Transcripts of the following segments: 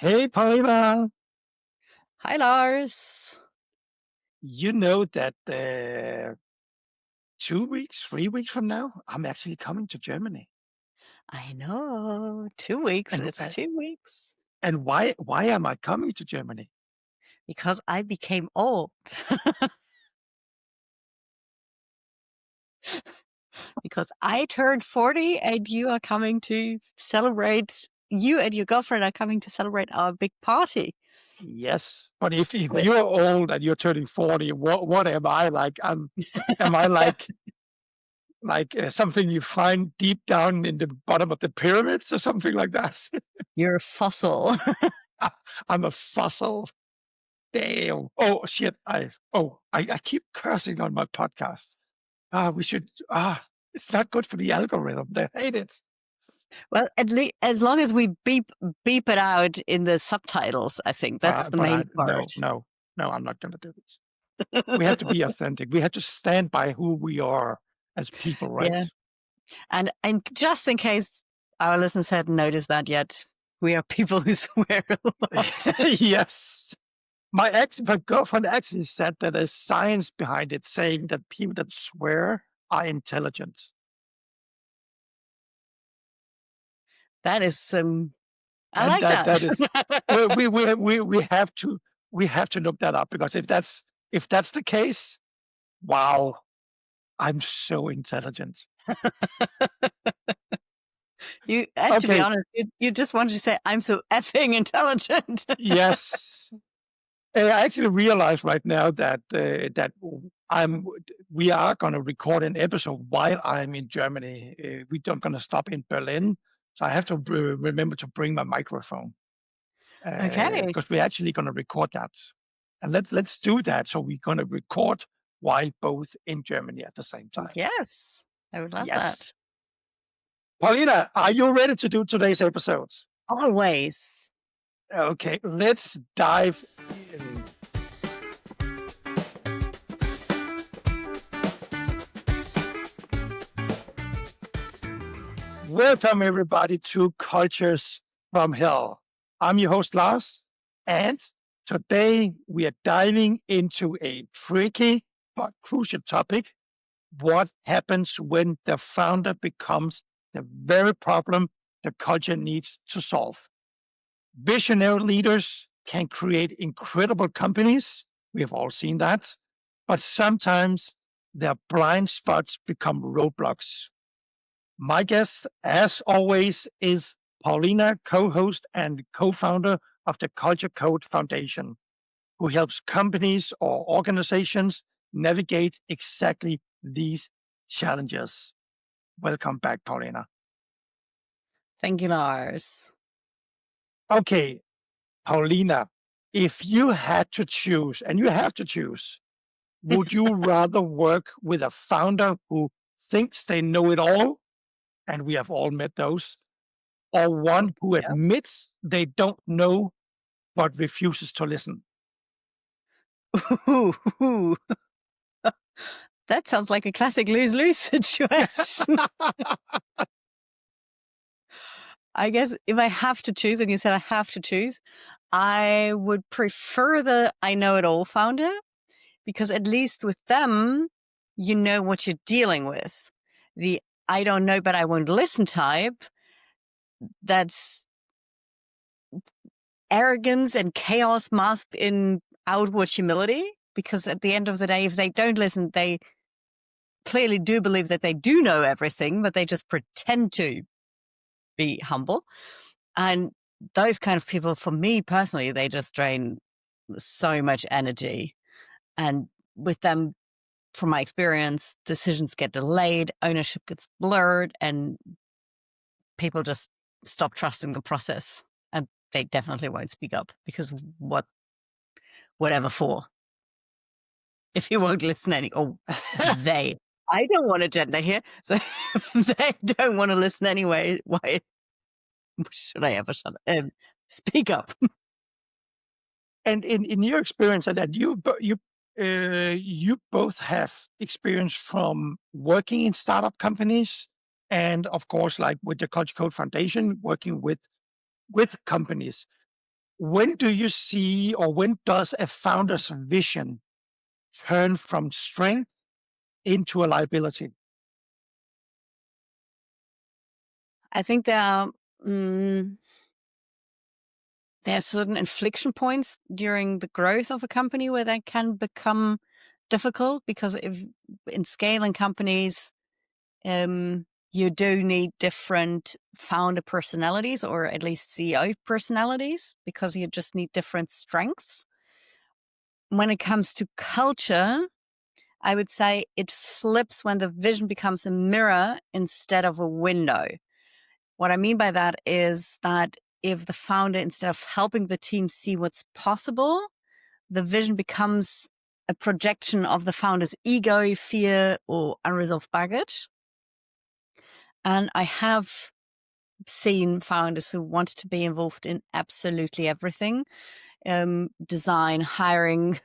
Hey, Paulina, Hi, Lars. you know that 2 weeks, 3 weeks from now, I'm actually coming to Germany. I know. 2 weeks. And It's 2 weeks and why am I coming to Germany? because I became old. Because I turned 40 and you are coming to celebrate. You and your girlfriend are coming to celebrate our big party. Yes, but if With you're old and you're turning 40, what am I like? Am I like something you find deep down in the bottom of the pyramids or something like that? your fossil. I'm a fossil. Damn. Oh shit. I keep cursing on my podcast. We should. It's not good for the algorithm. They hate it. Well, at least as long as we beep it out in the subtitles, I think that's the But main no, part. no, no. I'm not going to do this. We have to be authentic. We have to stand by who we are as people, right? Yeah. And just in case our listeners hadn't noticed that yet, we are people who swear a lot. Yes. My girlfriend actually said that there's science behind it, saying that people that swear are intelligent, That is I and like that is that. we have to look that up, because if that's the case, wow, I'm so intelligent. You, to be Okay, honest, you just wanted to say, I'm so effing intelligent. yes. I actually realize right now that I'm we are going to record an episode while I'm in Germany. We don't going to stop in Berlin, so I have to remember to bring my microphone, Okay. because we're actually going to record that. And let's do that. So we're going to record while both in Germany at the same time. Yes, I would love Yes. that. Paulina, are you ready to do today's episode? Always. Okay, let's dive in. Welcome, everybody, to Cultures from Hell. I'm your host, Lars, and today we are diving into a tricky but crucial topic: what happens when the founder becomes the very problem the culture needs to solve. Visionary leaders can create incredible companies. We have all seen that. But sometimes their blind spots become roadblocks. My guest, as always, is Paulina, co host and co founder of the Culture Code Foundation, who helps companies or organizations navigate exactly these challenges. Welcome back, Paulina. Thank you, Lars. Okay, Paulina, if you had to choose, and you have to choose, would you rather work with a founder who thinks they know it all, and we have all met those, or one who Yeah. admits they don't know but refuses to listen? Ooh, that sounds like a classic lose-lose situation. I guess if I have to choose, and you said I have to choose, I would prefer the I know it all founder, because at least with them, you know what you're dealing with. The I don't know, but I won't listen type, that's arrogance and chaos masked in outward humility. Because at the end of the day, if they don't listen, they clearly do believe that they do know everything, but they just pretend to be humble. And those kind of people, for me personally, they just drain so much energy. And with them, from my experience, decisions get delayed, ownership gets blurred, and people just stop trusting the process. And they definitely won't speak up, because whatever for? If you won't listen they. I don't want a gender here. So if they don't want to listen anyway, why should I ever speak up? And in your experience, and that you both have experience from working in startup companies, and of course, like with the Culture Code Foundation, working with companies. when do you see, or when does a founder's vision turn from strength into a liability? I think mm, there are certain inflection points during the growth of a company where that can become difficult, because if in scaling companies, you do need different founder personalities, or at least CEO personalities, because you just need different strengths. When it comes to culture, I would say it flips when the vision becomes a mirror instead of a window. What I mean by that is that if the founder, instead of helping the team see what's possible, the vision becomes a projection of the founder's ego, fear, or unresolved baggage. And I have seen founders who wanted to be involved in absolutely everything, design, hiring,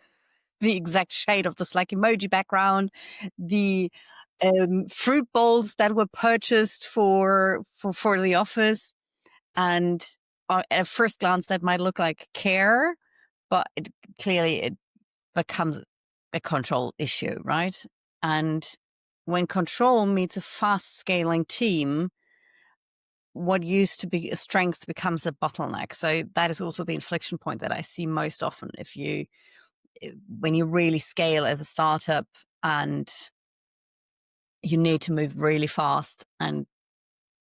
the exact shade of the Slack emoji background, the fruit bowls that were purchased for the office. And at first glance, that might look like care, but clearly it becomes a control issue, right? And when control meets a fast scaling team, what used to be a strength becomes a bottleneck. So that is also the inflection point that I see most often. When you really scale as a startup and you need to move really fast, and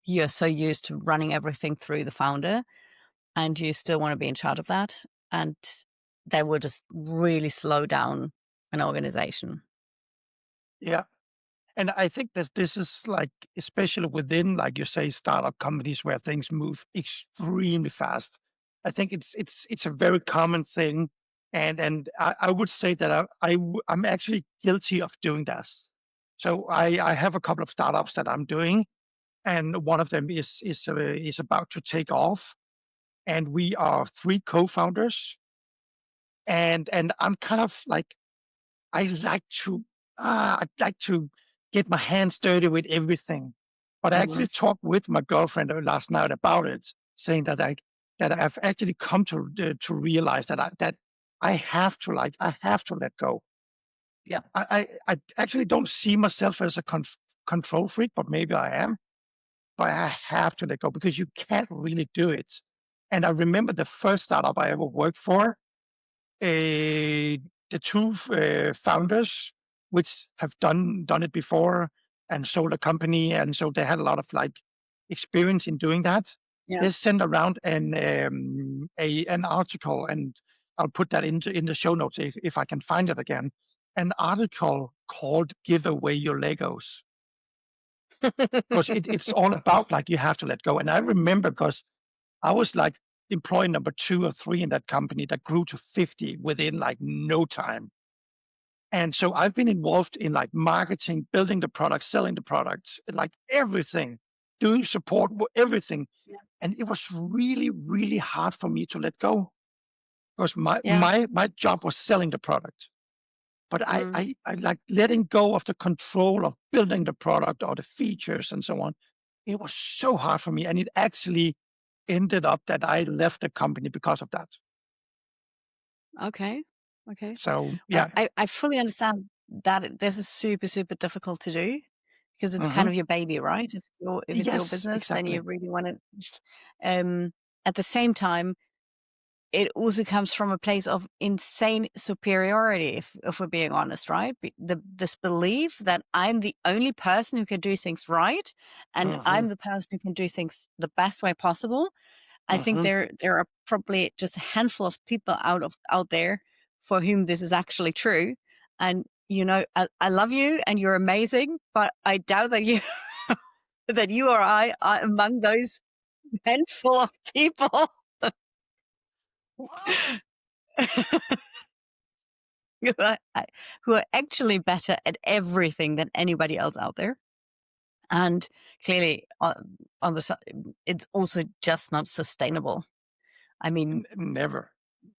you're so used to running everything through the founder, and you still want to be in charge of that, and that will just really slow down an organization. Yeah. And I think that this is like, especially within, like you say, startup companies where things move extremely fast. I think it's a very common thing, and I would say that I'm actually guilty of doing this. So I have a couple of startups that I'm doing, and one of them is about to take off, and we are three co-founders, and I'm kind of like, I like to I'd like to get my hands dirty with everything. But I Mhm. actually talked with my girlfriend last night about it, saying that I've actually come to realize that I have to let go. Yeah. I actually don't see myself as a control freak, but maybe I am. But I have to let go because you can't really do it. And I remember the first startup I ever worked for, uh, the two founders, which have done it before and sold a company, and so they had a lot of like experience in doing that. Yeah. They sent around an article, and I'll put that in the show notes if I can find it again. An article called "Give Away Your Legos," because it's all about like you have to let go. And I remember because I was like employee number 2 or 3 in that company that grew to 50 within like no time. And so I've been involved in like marketing, building the product, selling the product, like everything, doing support, everything. Yeah. And it was really, really hard for me to let go because Yeah. my job was selling the product. But Mm. I like letting go of the control of building the product or the features and so on. It was so hard for me. And it actually ended up that I left the company because of that. Okay. Okay. So yeah. I fully understand that this is super, super difficult to do, because it's kind Hmm. of your baby, right? If it's your Yes, business, then you exactly. really want to. At the same time, it also comes from a place of insane superiority, if we're being honest, right? This belief that I'm the only person who can do things right, and Hmm. I'm the person who can do things the best way possible. I think Hmm. there are probably just a handful of people out there for whom this is actually true. And I love you and you're amazing, but I doubt that you that you or I are among those handful of people What? who who are actually better at everything than anybody else out there. And clearly, on the it's also just not sustainable. I mean, Never,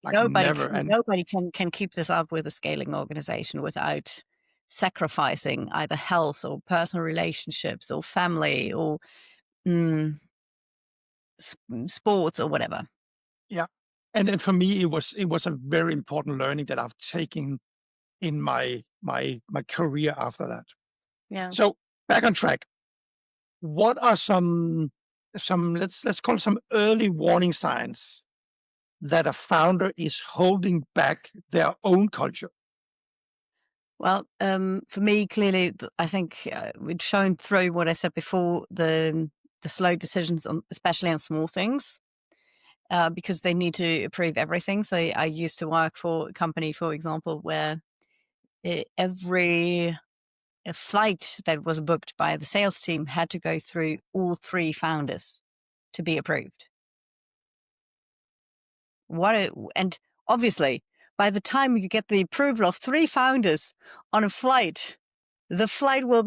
like nobody never. can And nobody can keep this up with a scaling organization without sacrificing either health or personal relationships or family or mm, sports or whatever. yeah, And then for me, it was a very important learning that I've taken in my career after that. Yeah. So back on track. What are some let's call it some early warning signs that a founder is holding back their own culture? Well, for me, clearly, I think we'd shown through what I said before, the slow decisions, especially on small things, because they need to approve everything. So I used to work for a company, for example, where every flight that was booked by the sales team had to go through all three founders to be approved. And obviously, by the time you get the approval of three founders on a flight, the flight will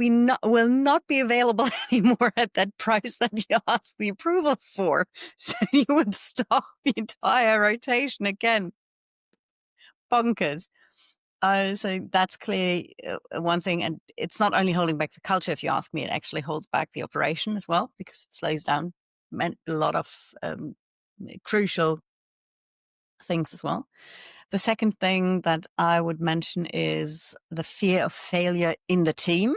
not be available anymore at that price that you asked the approval for. So you would stop the entire rotation again. Bonkers. So that's clearly one thing. And it's not only holding back the culture, if you ask me, it actually holds back the operation as well, because it slows down a lot of crucial things as well. The second thing that I would mention is the fear of failure in the team.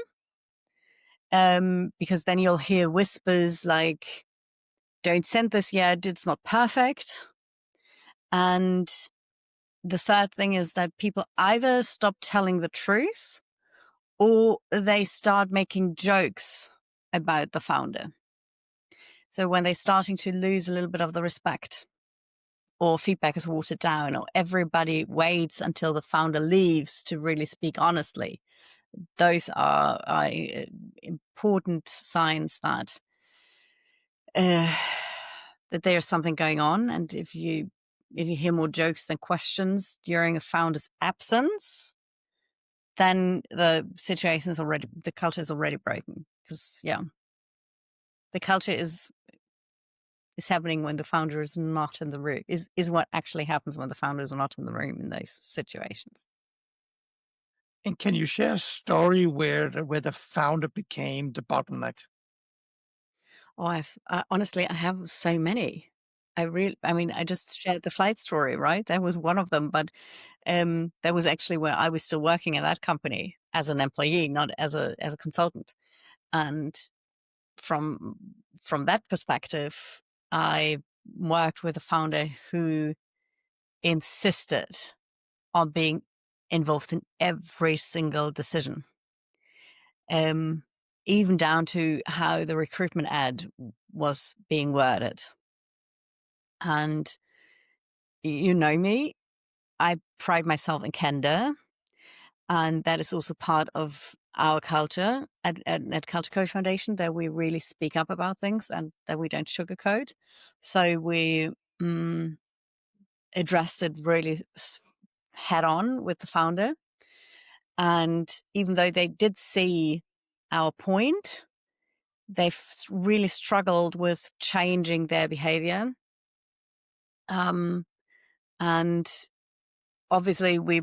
Because then you'll hear whispers like, don't send this yet, it's not perfect. And the third thing is that people either stop telling the truth or they start making jokes about the founder. So when they're starting to lose a little bit of the respect, or feedback is watered down, or everybody waits until the founder leaves to really speak honestly, those are important signs that that there's something going on. And if you hear more jokes than questions during a founder's absence, then the culture is already broken. Because the culture is happening when the founder is not in the room. Is what actually happens when the founders are not in the room in those situations. And can you share a story where the founder became the bottleneck? Oh, honestly, I have so many. I just shared the flight story, right? That was one of them, but that was actually where I was still working at that company as an employee, not as a consultant. And from that perspective, I worked with a founder who insisted on being involved in every single decision, even down to how the recruitment ad was being worded. And you know me, I pride myself in candor, and that is also part of our culture at Culture Code Foundation, that we really speak up about things and that we don't sugarcoat. So we addressed it really head on with the founder. And even though they did see our point, they've really struggled with changing their behavior. And obviously we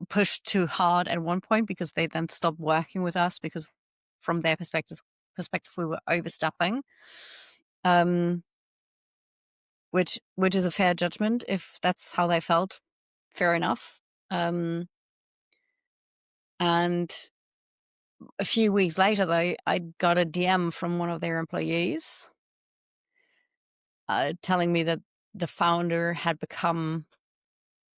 pushed too hard at one point, because they then stopped working with us, because from their perspective we were overstepping, which is a fair judgment. If that's how they felt, fair enough. And a few weeks later, though, I got a DM from one of their employees telling me that the founder had become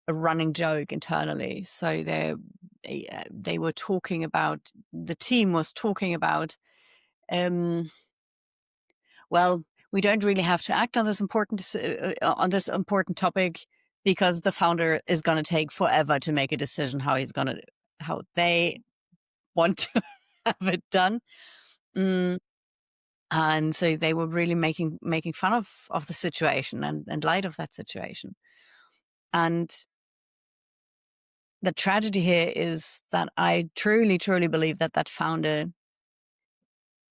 a running joke internally. So they were talking about, the team was talking about, well, we don't really have to act on this important topic, because the founder is going to take forever to make a decision how they want to have it done. And so they were really making fun of the situation and light of that situation. And the tragedy here is that I truly, truly believe that that founder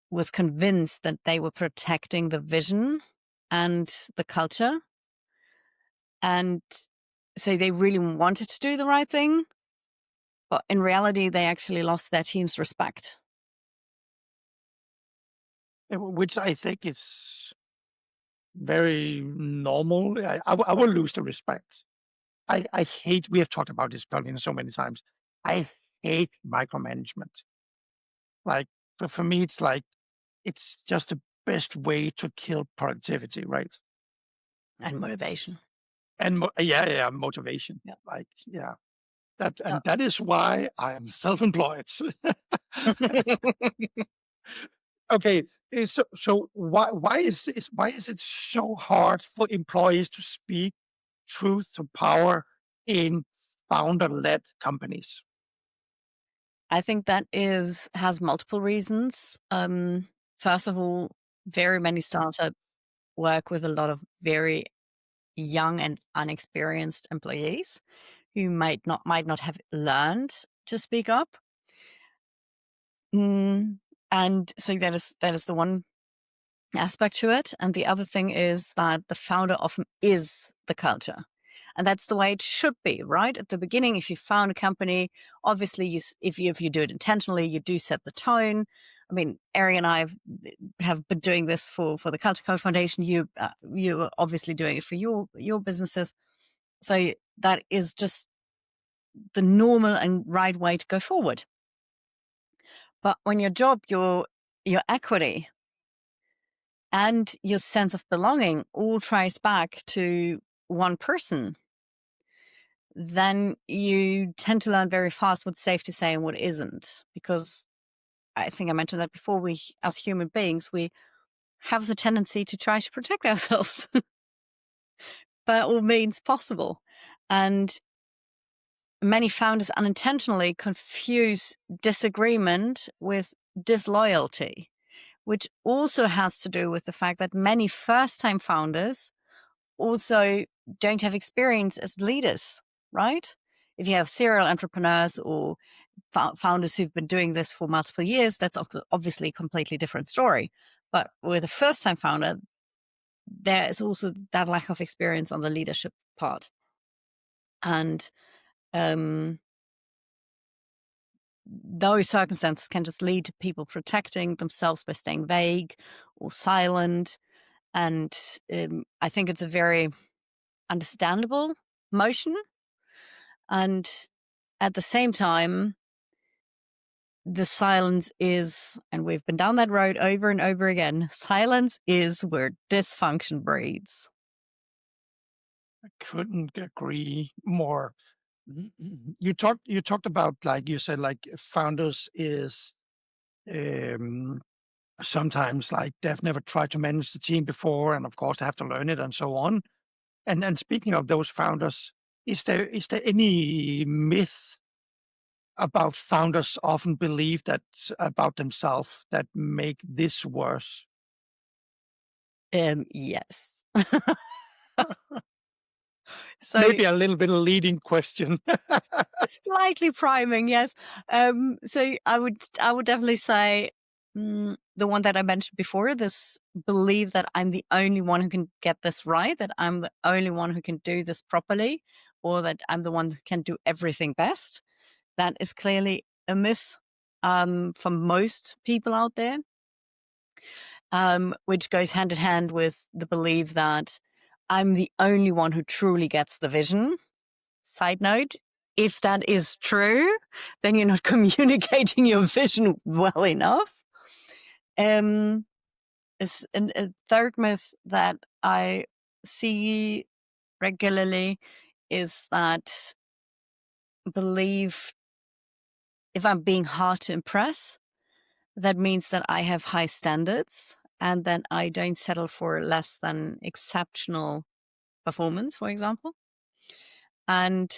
was convinced that they were protecting the vision and the culture. And so they really wanted to do the right thing. But in reality, they actually lost their team's respect. Which I think is very normal. I will lose the respect. I hate, we have talked about this, Paulina, so many times. I hate micromanagement. Like, for me, it's like, it's just the best way to kill productivity, right? And motivation. And motivation. Yeah. Like, yeah, that is why I am self-employed. Okay, so why is it so hard for employees to speak truth to power in founder-led companies? I think that has multiple reasons. First of all, very many startups work with a lot of very young and unexperienced employees who might not have learned to speak up. And so that is the one aspect to it. And the other thing is that the founder often is the culture. And that's the way it should be, right? At the beginning, if you found a company, obviously, if you do it intentionally, you do set the tone. I mean, Ari and I have been doing this for the Culture Code Foundation. You are obviously doing it for your businesses. So that is just the normal and right way to go forward. But when your job, your equity, and your sense of belonging all trace back to one person, then you tend to learn very fast what's safe to say and what isn't. Because I think I mentioned that before, we, as human beings, we have the tendency to try to protect ourselves by all means possible. And many founders unintentionally confuse disagreement with disloyalty, which also has to do with the fact that many first-time founders also don't have experience as leaders, right? If you have serial entrepreneurs or founders who've been doing this for multiple years, that's obviously a completely different story. But with a first-time founder, there is also that lack of experience on the leadership part. And those circumstances can just lead to people protecting themselves by staying vague or silent. And I think it's a very understandable motion. And at the same time, the silence is, and we've been down that road over and over again, silence is where dysfunction breeds. I couldn't agree more. You talked about, like you said, like founders is sometimes like they've never tried to manage the team before, and of course they have to learn it and so on. And speaking of those founders, is there any myth about founders often believe that about themselves that make this worse? Yes. So Maybe a little bit of leading question. slightly priming, yes. So I would definitely say the one that I mentioned before, this belief that I'm the only one who can get this right, that I'm the only one who can do this properly, or that I'm the one who can do everything best. That is clearly a myth for most people out there, which goes hand in hand with the belief that I'm the only one who truly gets the vision. Side note, if that is true, then you're not communicating your vision well enough. A third myth that I see regularly is that believe if I'm being hard to impress, that means that I have high standards and that I don't settle for less than exceptional performance, for example. And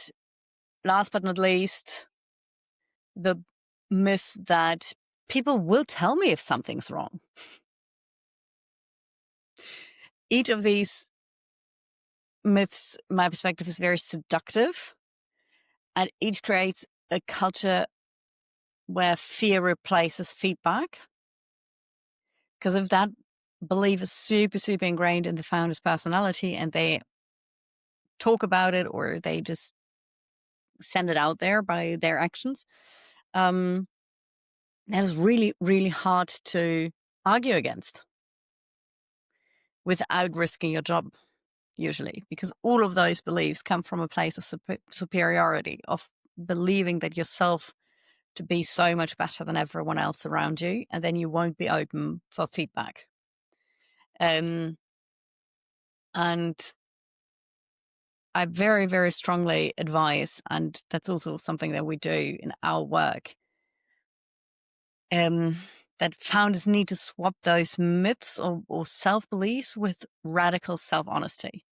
last but not least, the myth that people will tell me if something's wrong. Each of these myths, my perspective, is very seductive, and each creates a culture where fear replaces feedback. Because if that belief is super, super ingrained in the founder's personality and they talk about it or they just send it out there by their actions, that is really, really hard to argue against. without risking your job, usually, because all of those beliefs come from a place of superiority, of believing that yourself to be so much better than everyone else around you, and then you won't be open for feedback. And I very, very strongly advise, and that's also something that we do in our work, that founders need to swap those myths or self-beliefs with radical self-honesty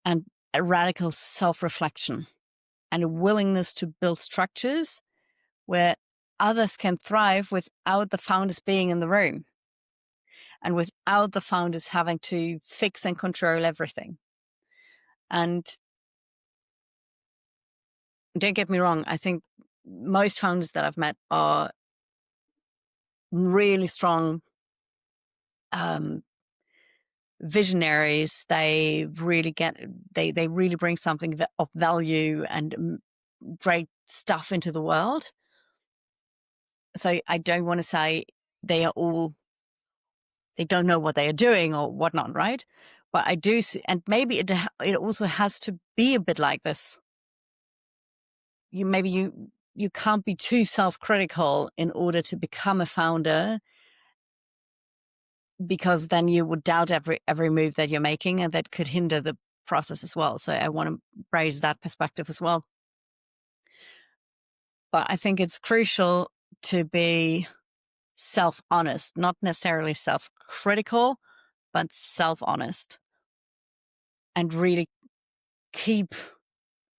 and a radical self-reflection and a willingness to build structures where others can thrive without the founders being in the room and without the founders having to fix and control everything. And don't get me wrong, I think most founders that I've met are really strong visionaries. They really they really bring something of value and great stuff into the world. So I don't want to say they don't know what they are doing or whatnot, right? But I do see, and maybe it also has to be a bit like this. You can't be too self-critical in order to become a founder, because then you would doubt every move that you're making, and that could hinder the process as well. So I want to raise that perspective as well. But I think it's crucial to be self-honest, not necessarily self-critical, but self-honest, and really keep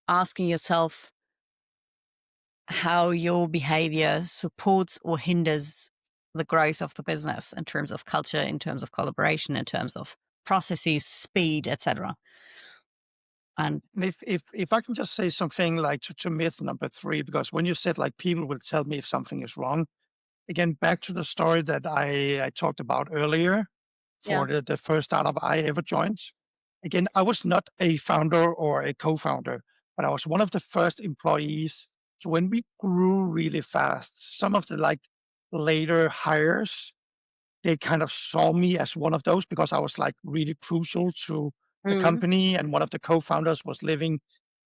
asking yourself how your behavior supports or hinders the growth of the business in terms of culture, in terms of collaboration, in terms of processes, speed, etc. And if I can just say something like to myth number 3, because when you said like people will tell me if something is wrong, again, back to the story that I talked about earlier for the first startup I ever joined. Again, I was not a founder or a co-founder, but I was one of the first employees. So when we grew really fast, some of the like later hires, they kind of saw me as one of those because I was like really crucial to the company. And one of the co-founders was living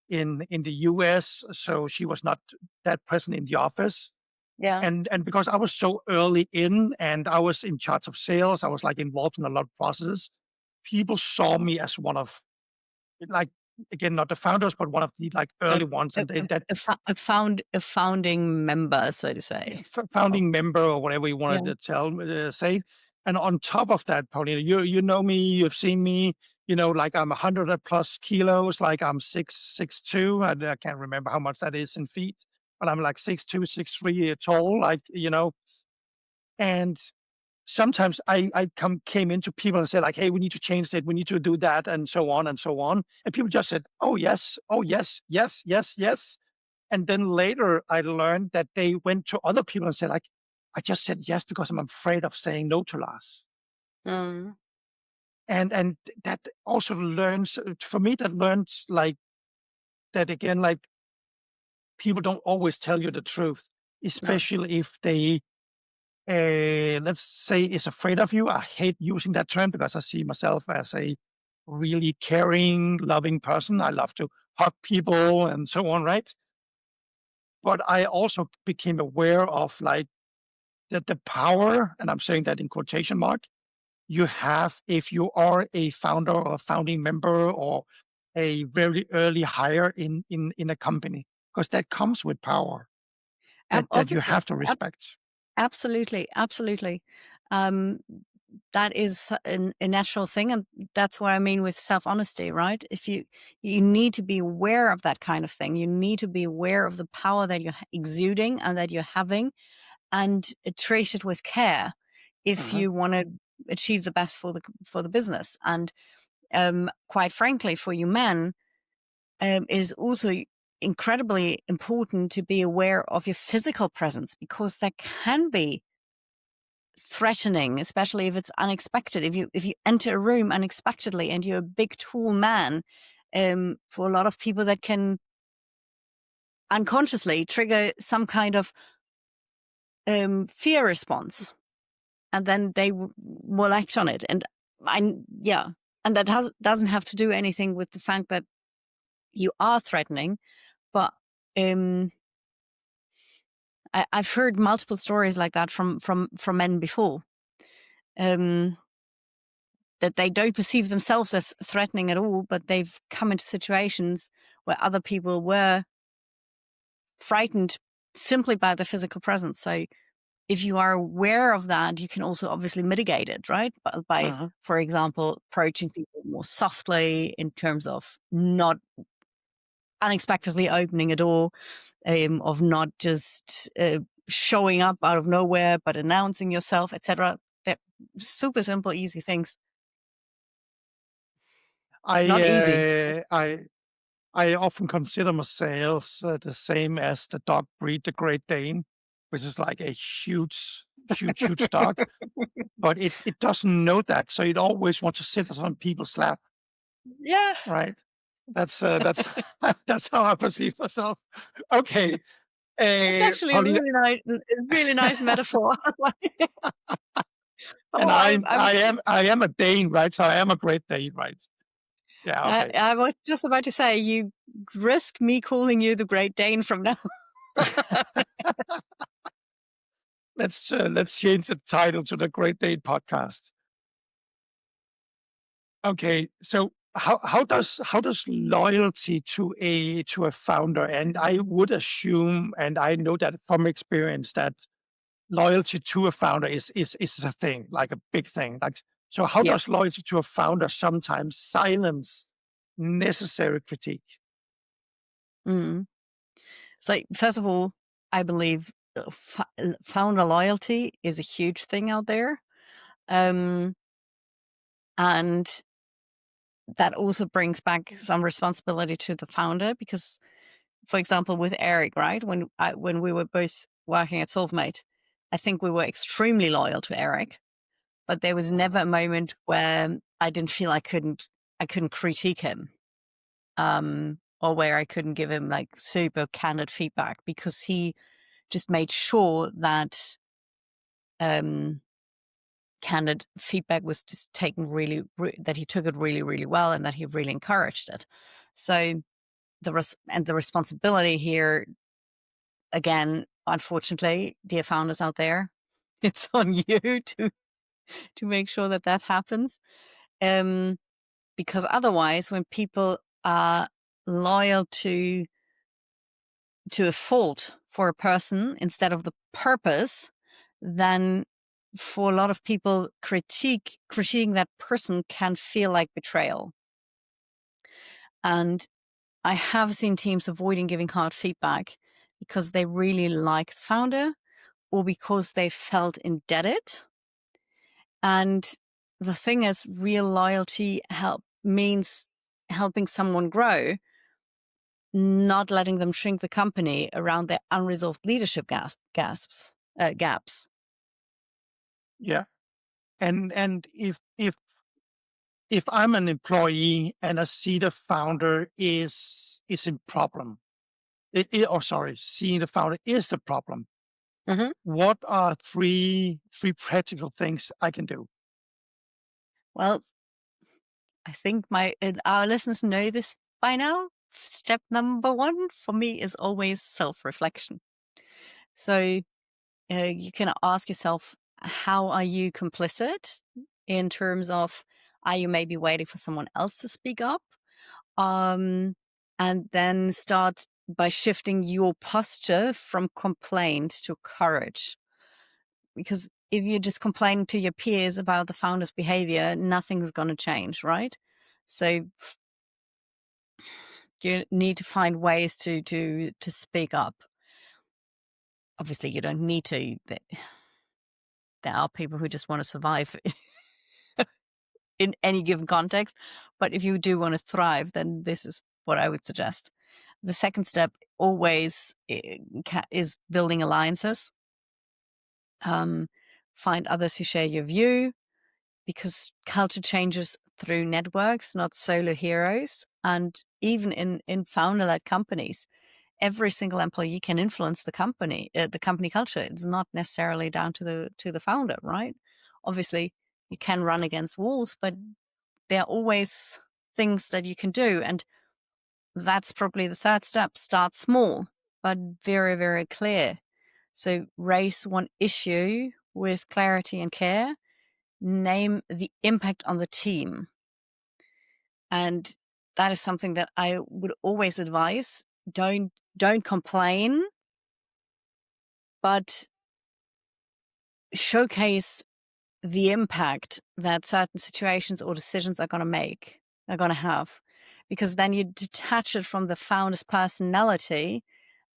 in the US, so she was not that present in the office. yeah, And because I was so early in and I was in charge of sales, I was like involved in a lot of processes. People saw me as one of, like, again, not the founders, but one of the like early ones, and a founding member, so to say. founding member or whatever you wanted to say. And on top of that, Paulina, you know me, you've seen me, like I'm 100+ kilos, like I'm 6'2". I can't remember how much that is in feet, but I'm like 6'2", 6'3" tall, like, and sometimes I came into people and said like, hey, we need to change that, we need to do that, and so on and so on. And people just said, oh yes, yes, yes, yes. And then later I learned that they went to other people and said like, I just said yes because I'm afraid of saying no to Lars. Mm. And that also learns, for me, that learns like that again, like people don't always tell you the truth, especially if they, let's say, is afraid of you. I hate using that term because I see myself as a really caring, loving person. I love to hug people and so on, right? But I also became aware of like the power, and I'm saying that in quotation mark, you have if you are a founder or a founding member or a very early hire in a company, because that comes with power that you Obviously, have to respect. absolutely, absolutely. Um, that is a natural thing, and that's what I mean with self-honesty, right? If you need to be aware of that kind of thing, you need to be aware of the power that you're exuding and that you're having, and treat it with care if Mhm. you want to achieve the best for the business. And quite frankly, for you men, is also incredibly important to be aware of your physical presence, because that can be threatening, especially if it's unexpected. If you enter a room unexpectedly and you're a big tall man, for a lot of people that can unconsciously trigger some kind of fear response, and then they will act on it. And yeah, and that doesn't have to do anything with the fact that you are threatening, but I've heard multiple stories like that from men before, that they don't perceive themselves as threatening at all, but they've come into situations where other people were frightened simply by the physical presence. So if you are aware of that, you can also obviously mitigate it, right? By Uh-huh. for example, approaching people more softly in terms of not unexpectedly opening a door, of not just showing up out of nowhere, but announcing yourself, etc. They're super simple, easy things. I Not easy. uh, I I often consider myself the same as the dog breed, the Great Dane, which is like a huge dog, but it doesn't know that, so it always wants to sit on people's lap, Yeah, right? That's that's how I perceive myself. Okay, it's actually a Paulina, really nice metaphor. and Oh, I'm I am a Dane, right? So I am a Great Dane, right? Yeah, okay. I was just about to say, you risk me calling you the Great Dane from now. Let's change the title to the Great Dane podcast. Okay, so how does loyalty to a founder, and I would assume, and I know that from experience, that loyalty to a founder is a thing, like a big thing. Like, so how Yeah. does loyalty to a founder sometimes silence necessary critique? Mm. So first of all, I believe founder loyalty is a huge thing out there. Um, and that also brings back some responsibility to the founder because, for example, with Eric, right, when we were both working at Solvemate, I think we were extremely loyal to Eric, but there was never a moment where I didn't feel I couldn't critique him, or where I couldn't give him like super candid feedback because he just made sure that candid feedback was just taken that he took it really well and that he really encouraged it. So the responsibility here, again, unfortunately, dear founders out there, it's on you to make sure that that happens. Because otherwise, when people are loyal to a fault for a person instead of the purpose, then for a lot of people, critiquing that person can feel like betrayal. And I have seen teams avoiding giving hard feedback because they really like the founder or because they felt indebted. And the thing is, real loyalty means helping someone grow, not letting them shrink the company around their unresolved leadership gaps. Yeah, and if I'm an employee and I see the founder is in problem, seeing the founder is the problem. Mm-hmm. What are three practical things I can do? Well, I think our listeners know this by now. Step number one for me is always self-reflection. So you can ask yourself, how are you complicit in terms of, are you maybe waiting for someone else to speak up? And then start by shifting your posture from complaint to courage. Because if you just complain to your peers about the founder's behavior, nothing's going to change, right? So you need to find ways to speak up. Obviously, you don't need to. There are people who just want to survive in any given context. But if you do want to thrive, then this is what I would suggest. The second step always is building alliances. Find others who share your view, because culture changes through networks, not solo heroes. And even in founder-led companies, every single employee can influence the company culture. It's not necessarily down to the founder, right? Obviously, You can run against walls, but there are always things that you can do. And that's probably the third step. Start small, but very, very clear. So raise one issue with clarity and care. Name the impact on the team. And that is something that I would always advise. Don't complain, but showcase the impact that certain situations or decisions are going to have, because then you detach it from the founder's personality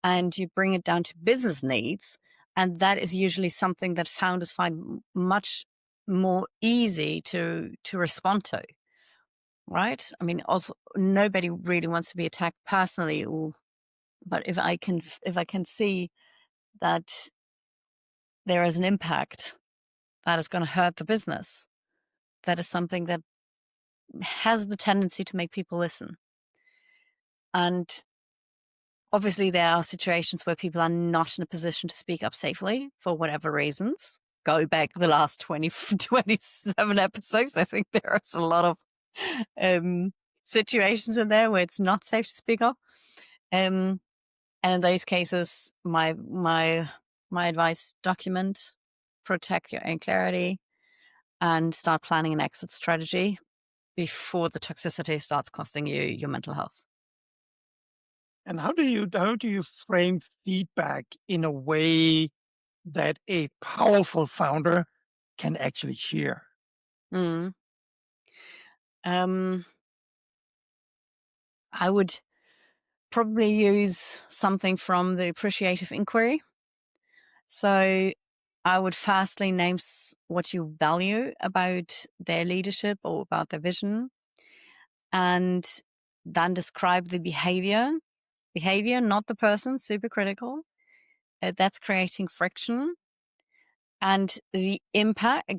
and you bring it down to business needs. And that is usually something that founders find much more easy to respond to. Right? I mean, also nobody really wants to be attacked personally, but if I can see that there is an impact that is going to hurt the business, that is something that has the tendency to make people listen. And obviously there are situations where people are not in a position to speak up safely for whatever reasons. Go back the last 27 episodes. I think there is a lot of situations in there where it's not safe to speak up. And in those cases, my advice: document, protect your own clarity, and start planning an exit strategy before the toxicity starts costing you your mental health. And how do you frame feedback in a way that a powerful founder can actually hear? Mm. I would probably use something from the appreciative inquiry. So I would firstly name what you value about their leadership or about their vision, and then describe the behavior, not the person, super critical. That's creating friction. And the impact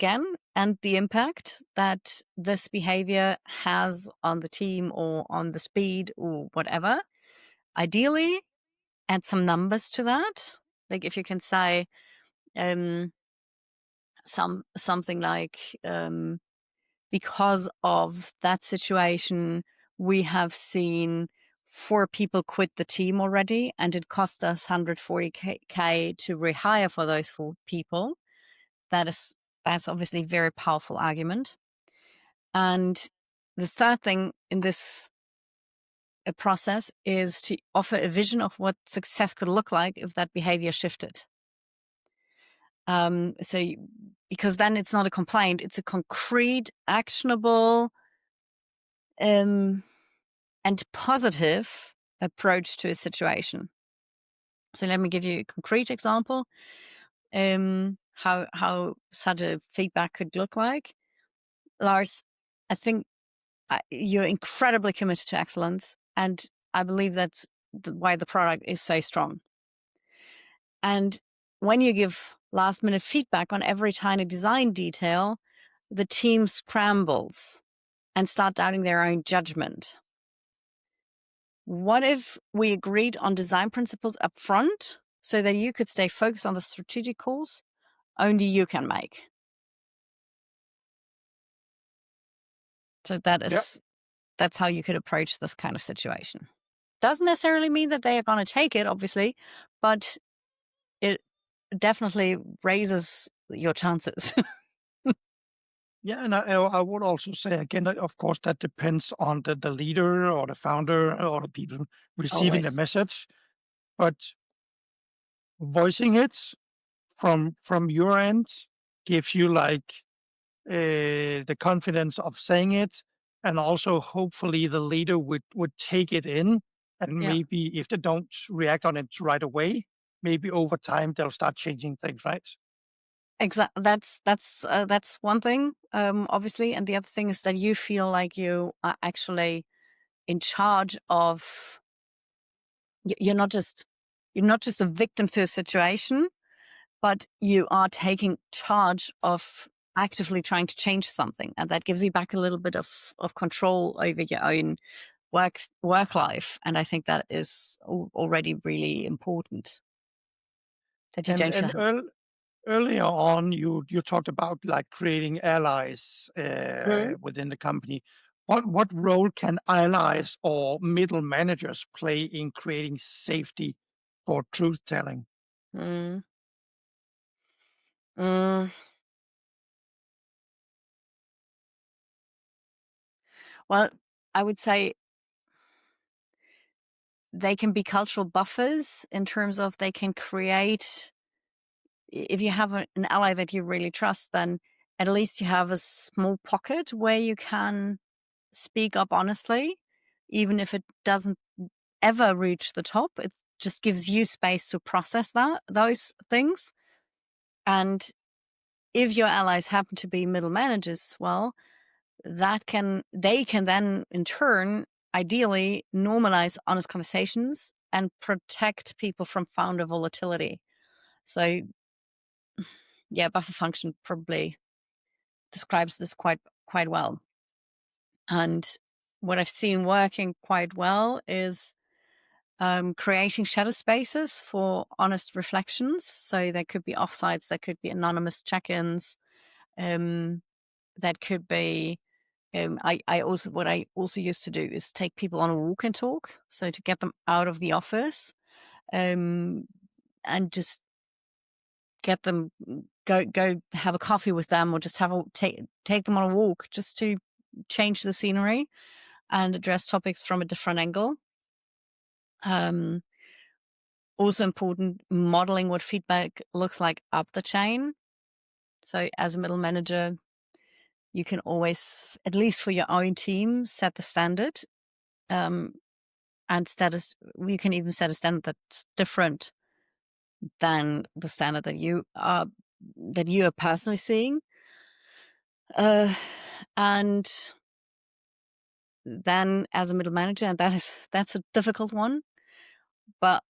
that this behavior has on the team or on the speed or whatever. Ideally, add some numbers to that. Like if you can say something like, because of that situation, we have seen 4 people quit the team already, and it cost us 140K to rehire for those 4 people. That's obviously a very powerful argument. And the third thing in this process is to offer a vision of what success could look like if that behavior shifted. Because then it's not a complaint, it's a concrete, actionable, and positive approach to a situation. So let me give you a concrete example. How such a feedback could look like. Lars, I think you're incredibly committed to excellence, and I believe that's why the product is so strong. And when you give last minute feedback on every tiny design detail, the team scrambles and start doubting their own judgment. What if we agreed on design principles up front so that you could stay focused on the strategic calls only you can make? So that's how you could approach this kind of situation. Doesn't necessarily mean that they are going to take it, obviously, but it definitely raises your chances. Yeah, and I would also say, again, that of course, that depends on the leader or the founder or the people receiving the Always. message. But voicing it from your end gives you like the confidence of saying it, and also hopefully the leader would take it in, and Yeah, maybe if they don't react on it right away, maybe over time they'll start changing things, right? exactly. That's one thing, obviously, and the other thing is that you feel like you are actually in charge of. You're not just a victim to a situation, but you are taking charge of actively trying to change something, and that gives you back a little bit of control over your own work life. And I think that is already really important, that you And don't feel helpless. earlier on, you talked about like creating allies within the company. What role can allies or middle managers play in creating safety for truth telling? Mm. Mm. Well, I would say they can be cultural buffers in terms of they can create, if you have an ally that you really trust, then at least you have a small pocket where you can speak up honestly, even if it doesn't ever reach the top. It just gives you space to process those things. And if your allies happen to be middle managers as well, they can then in turn ideally normalize honest conversations and protect people from founder volatility. So yeah, buffer function probably describes this quite well. And what I've seen working quite well is creating shadow spaces for honest reflections. So there could be offsites, there could be anonymous check-ins, that could be. What I also used to do is take people on a walk and talk. So to get them out of the office, and just get them go have a coffee with them, or just take them on a walk, just to change the scenery and address topics from a different angle. Also important, modeling what feedback looks like up the chain. So as a middle manager, you can always, at least for your own team, set the standard. And you can even set a standard that's different than the standard that you are personally seeing. And then as a middle manager, and that's a difficult one, but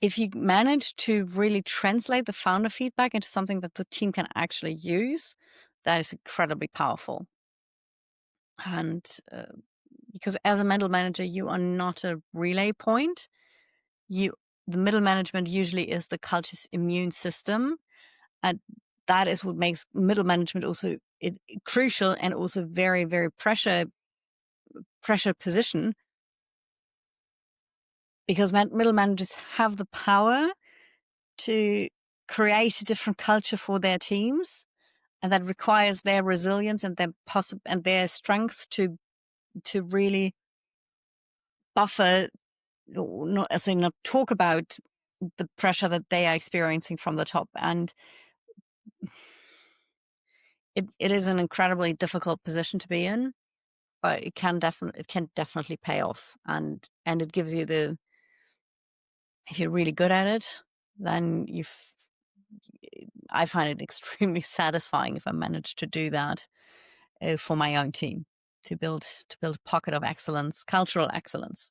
if you manage to really translate the founder feedback into something that the team can actually use, that is incredibly powerful. And because as a middle manager, you are not a relay point. The middle management usually is the culture's immune system, and that is what makes middle management also crucial, and also very, very pressure position, because middle managers have the power to create a different culture for their teams, and that requires their resilience and their strength to really buffer, not talk about the pressure that they are experiencing from the top. And it is an incredibly difficult position to be in, but it can definitely pay off, and it gives you if you're really good at it, then I find it extremely satisfying if I manage to do that for my own team, to build a pocket of excellence, cultural excellence.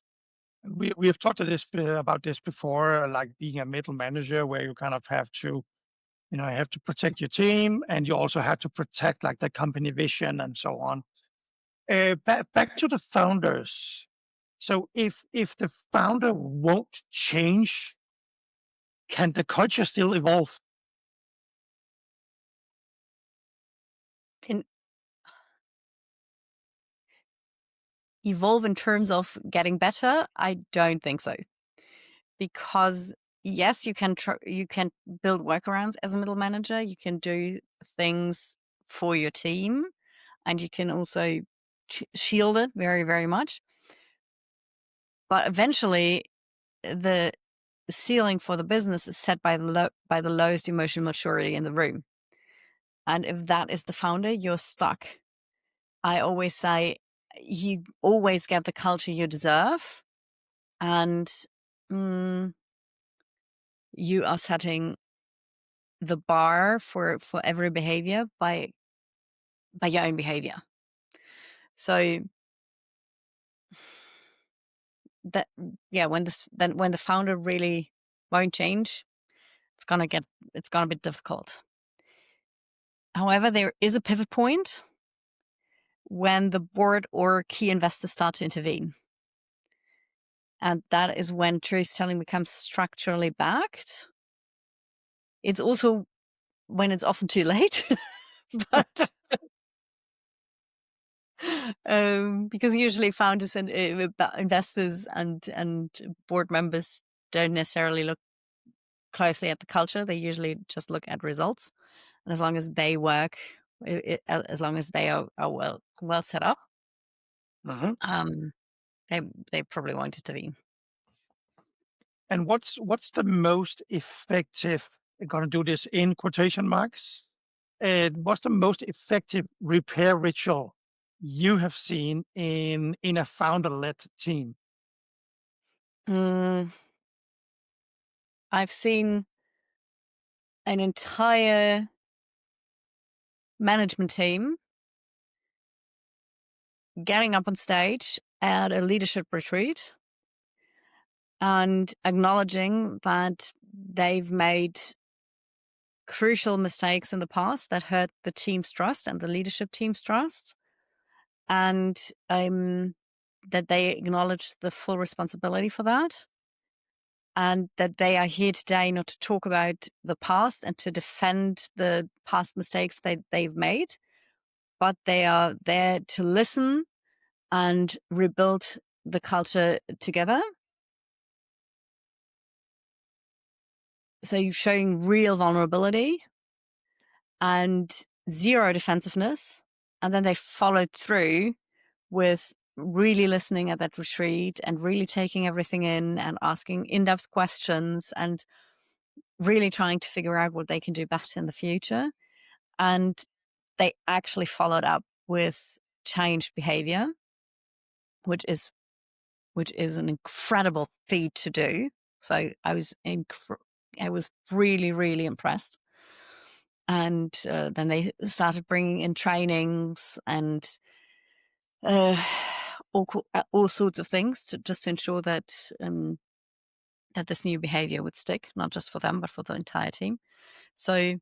We have talked about this before, like being a middle manager, where you kind of have to, you have to protect your team, and you also have to protect like the company vision and so on. Back to the founders. So if the founder won't change, can the culture still evolve? Can evolve in terms of getting better? I don't think so, because yes, you can build workarounds as a middle manager. You can do things for your team, and you can also shield it very, very much. But eventually, the ceiling for the business is set by the lowest emotional maturity in the room. And if that is the founder, you're stuck. I always say you always get the culture you deserve, and you are setting the bar for every behavior by your own behavior. So that, yeah, when the founder really won't change, it's gonna be difficult. However, there is a pivot point when the board or key investors start to intervene. And that is when truth telling becomes structurally backed. It's also when it's often too late. But because usually founders and investors and board members don't necessarily look closely at the culture. They usually just look at results. And as long as they work, as long as they are well set up, Mhm. they probably won't intervene. And what's the most effective? I'm gonna do this in quotation marks. And what's the most effective repair ritual you have seen in a founder-led team? Mm, I've seen an entire management team getting up on stage at a leadership retreat and acknowledging that they've made crucial mistakes in the past that hurt the team's trust and the leadership team's trust, and that they acknowledge the full responsibility for that, and that they are here today not to talk about the past and to defend the past mistakes they've made, but they are there to listen and rebuild the culture together. So you're showing real vulnerability and zero defensiveness. And then they followed through with really listening at that retreat and really taking everything in and asking in-depth questions and really trying to figure out what they can do better in the future. And they actually followed up with changed behavior, which is an incredible feat to do. So I was really, really impressed. And then they started bringing in trainings and all sorts of things to ensure that that this new behavior would stick, not just for them, but for the entire team. So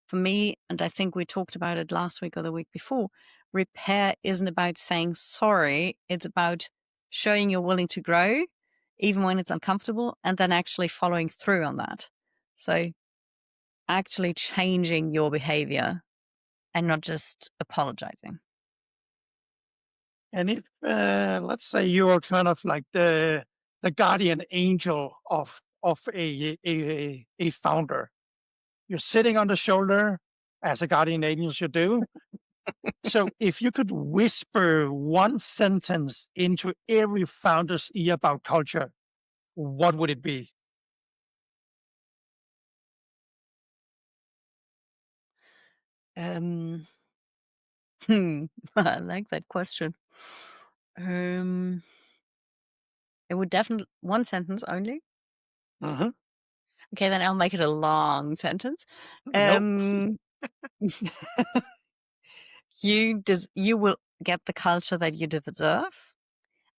for me, and I think we talked about it last week or the week before, repair isn't about saying sorry. It's about showing you're willing to grow, even when it's uncomfortable, and then actually following through on that. So actually changing your behavior and not just apologizing. And if let's say you are kind of like the guardian angel of a founder, you're sitting on the shoulder as a guardian angel should do. So if you could whisper one sentence into every founder's ear about culture, what would it be? Um, I like that question. It would definitely one sentence only. Hmm. Okay, then I'll make it a long sentence. Nope. Um, you will get the culture that you deserve,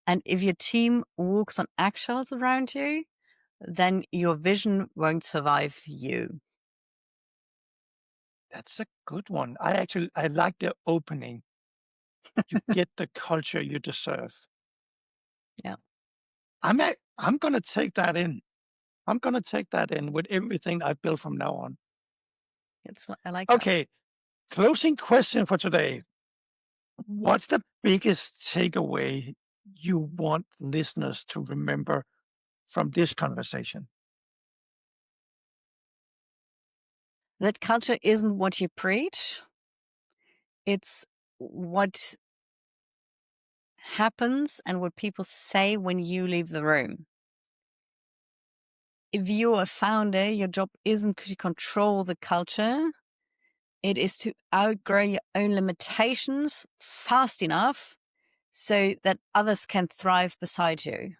and if your team walks on eggshells around you, then your vision won't survive you. That's a good one. I like the opening. You get the culture you deserve. Yeah, I'm gonna take that in. I'm gonna take that in with everything I build from now on. I like that. Okay, closing question for today. What's the biggest takeaway you want listeners to remember from this conversation? That culture isn't what you preach; it's what happens and what people say when you leave the room. If you're a founder, your job isn't to control the culture. It is to outgrow your own limitations fast enough so that others can thrive beside you.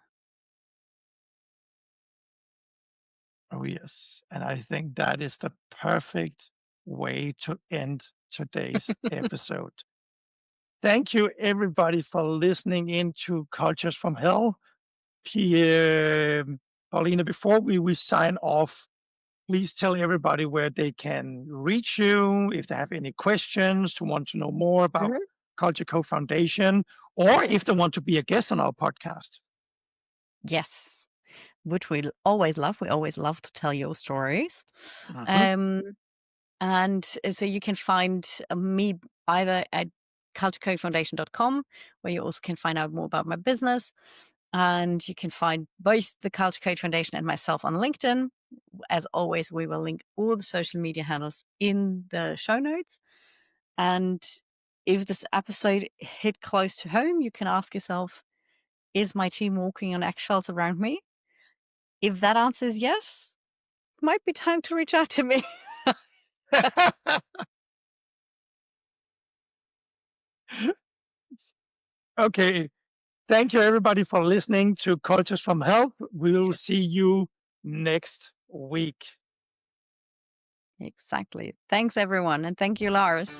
Oh, yes. And I think that is the perfect way to end today's episode. Thank you, everybody, for listening in to Cultures from Hell. Pierre, Paulina, before we sign off, please tell everybody where they can reach you if they have any questions, to want to know more about Mhm. Culture Code Foundation, or if they want to be a guest on our podcast. Yes, which we always love. We always love to tell your stories. Mhm. Um, And so you can find me either at culturecodefoundation.com, where you also can find out more about my business. And you can find both the Culture Code Foundation and myself on LinkedIn. As always, we will link all the social media handles in the show notes. And if this episode hit close to home, you can ask yourself, is my team walking on eggshells around me? If that answer is yes, it might be time to reach out to me. Okay. Thank you, everybody, for listening to Cultures from Health. We'll see you next week. Exactly. Thanks, everyone. And thank you, Lars.